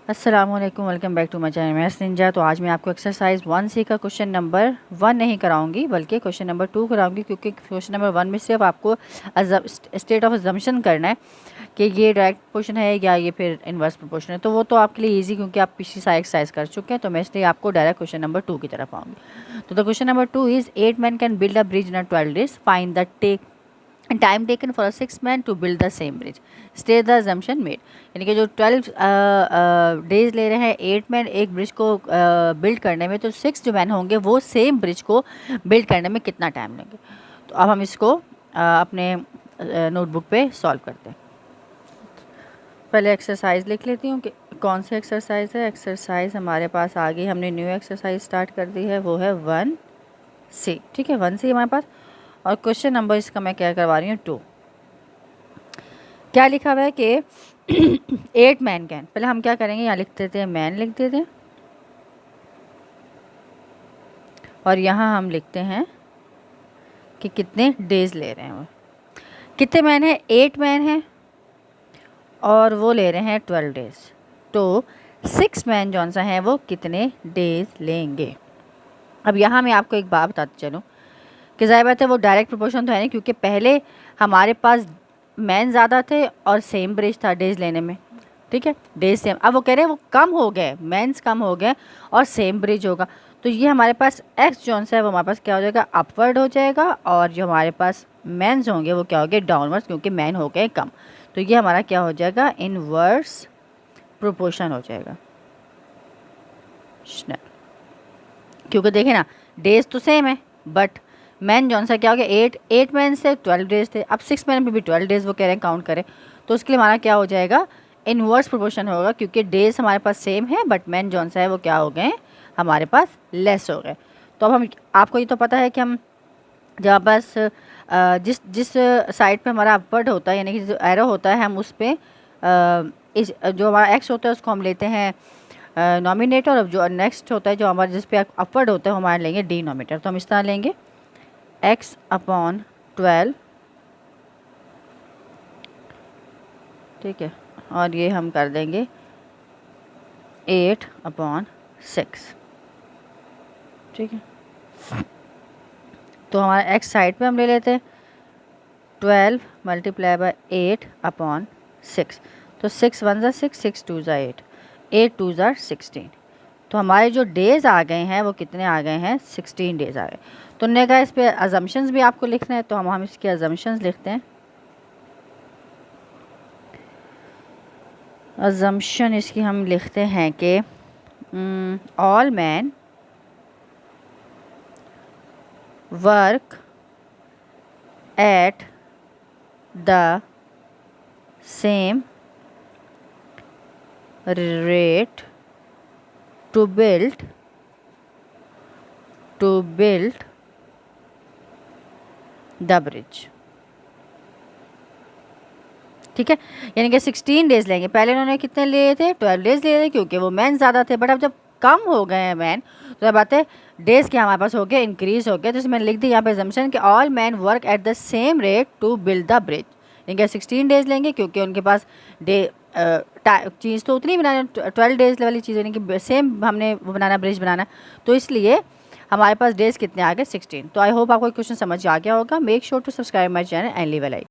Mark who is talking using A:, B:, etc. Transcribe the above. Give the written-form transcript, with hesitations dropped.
A: अस्सलाम वालेकुम, welcome back to my channel Maths Ninja. तो आज मैं आपको एक्सरसाइज 1C का क्वेश्चन नंबर 1 नहीं कराऊंगी बल्कि क्वेश्चन नंबर 2 कराऊंगी, क्योंकि क्वेश्चन नंबर 1 में सिर्फ आपको स्टेट ऑफ अजम्पशन करना है कि ये डायरेक्ट प्रोपोर्शन है या ये फिर इनवर्स प्रोपोर्शन है। तो वो तो आपके लिए ईजी, क्योंकि आप पिछली सारी एक्सरसाइज कर चुके हैं। तो मैं इसलिए आपको डायरेक्ट क्वेश्चन नंबर 2 की तरफ आऊँगी। तो the question number 2 is 8 men can build a bridge in 12 days, find the time taken for 6 men to build the same bridge, state the assumption made. यानी कि जो 12 डेज ले रहे हैं 8 men एक ब्रिज को बिल्ड करने में, तो 6 जो मैन होंगे वो सेम ब्रिज को बिल्ड करने में कितना टाइम लेंगे। तो अब हम इसको अपने नोटबुक पे सॉल्व करते हैं। पहले एक्सरसाइज लिख लेती हूँ कि कौन सी एक्सरसाइज है। एक्सरसाइज हमारे पास आ गई, हमने न्यू एक्सरसाइज स्टार्ट कर दी है, वो है 1C। ठीक है, 1C हमारे पास। और क्वेश्चन नंबर इसका मैं क्या करवा रही हूँ 2। क्या लिखा हुआ है कि 8 मैन कैन, पहले हम क्या करेंगे, यहाँ लिख देते हैं मैन लिख देते हैं, और यहाँ हम लिखते हैं कि कितने डेज ले रहे हैं। कितने मैन हैं, 8 मैन हैं और वो ले रहे हैं 12 डेज। तो 6 मैन जौन सा हैं वो कितने डेज लेंगे। अब यहाँ मैं आपको एक बात बताती चलूँ कि ज़ाहिर बात है वो डायरेक्ट प्रोपोर्शन तो है नहीं, क्योंकि पहले हमारे पास मैन ज़्यादा थे और सेम ब्रिज था डेज लेने में। ठीक है, डेज सेम। अब वो कह रहे हैं वो कम हो गए, मैंस कम हो गए और सेम ब्रिज होगा। तो ये हमारे पास एक्स जौन सा है वो हमारे पास क्या हो जाएगा, अपवर्ड हो जाएगा, और जो हमारे पास मैंस होंगे वो क्या हो गए, डाउनवर्ड, क्योंकि मैन हो गए कम। तो ये हमारा क्या हो जाएगा, इनवर्स प्रोपोर्शन हो जाएगा। क्योंकि देखें ना, डेज तो सेम है बट मैन जौन सा क्या हो गया, 8 मैन से 12 डेज थे। अब 6 मैन पे भी 12 डेज वो कह रहे हैं काउंट करें, तो उसके लिए हमारा क्या हो जाएगा, इनवर्स प्रोपोर्शन होगा, क्योंकि डेज हमारे पास सेम है बट मैन जौन सा है वो क्या हो गए, हमारे पास लेस हो गए। तो अब हम, आपको ये तो पता है कि हम जहाँ पास जिस साइड पे हमारा अपवर्ड होता है, यानी कि जो एरो होता है, हम उस पर इस जो हमारा एक्स होता है उसको हम लेते हैं नॉमिनेटर, और जो नेक्स्ट होता है जो हमारा जिस पे अपवर्ड होता है वो हमारे लेंगे डिनोमिनेटर। तो हम इस तरह लेंगे x/12, ठीक है, और ये हम कर देंगे 8/6। ठीक है, तो हमारा x साइड पे हम ले लेते हैं 12 × 8/6। तो 6 1 ज़ा 6, 6 2 ज़ा 8, 8 2 ज़ा 16। तो हमारे जो डेज आ गए हैं वो कितने आ गए हैं, 16 डेज आ गए। तो उन्होंने कहा इस पे अजम्पशंस भी आपको लिखना है, तो हम इसके अजम्पशंस लिखते हैं। अजम्पशन इसकी हम लिखते हैं कि all man work at the same rate to build the bridge. ठीक है, यानी कि 16 डेज लेंगे। पहले उन्होंने कितने लिए थे, 12 डेज लिए थे, क्योंकि वो मैन ज़्यादा थे। बट अब जब कम हो गए हैं मैन, तो बात है डेज के हमारे पास हो गए, इंक्रीज हो गए। तो मैंने लिख दी यहाँ पे अजम्पशन कि all man work at the same rate to build the bridge. यानी कि 16 डेज लेंगे, क्योंकि उनके पास चीज़ तो उतनी बनाना, 12 डेज वाली चीज़, यानी कि सेम हमने बनाना, ब्रिज बनाना। तो इसलिए हमारे पास डेज कितने आ गए, 16। तो आई होप आपको क्वेश्चन समझ आ गया होगा। Make sure to subscribe my channel and leave a like.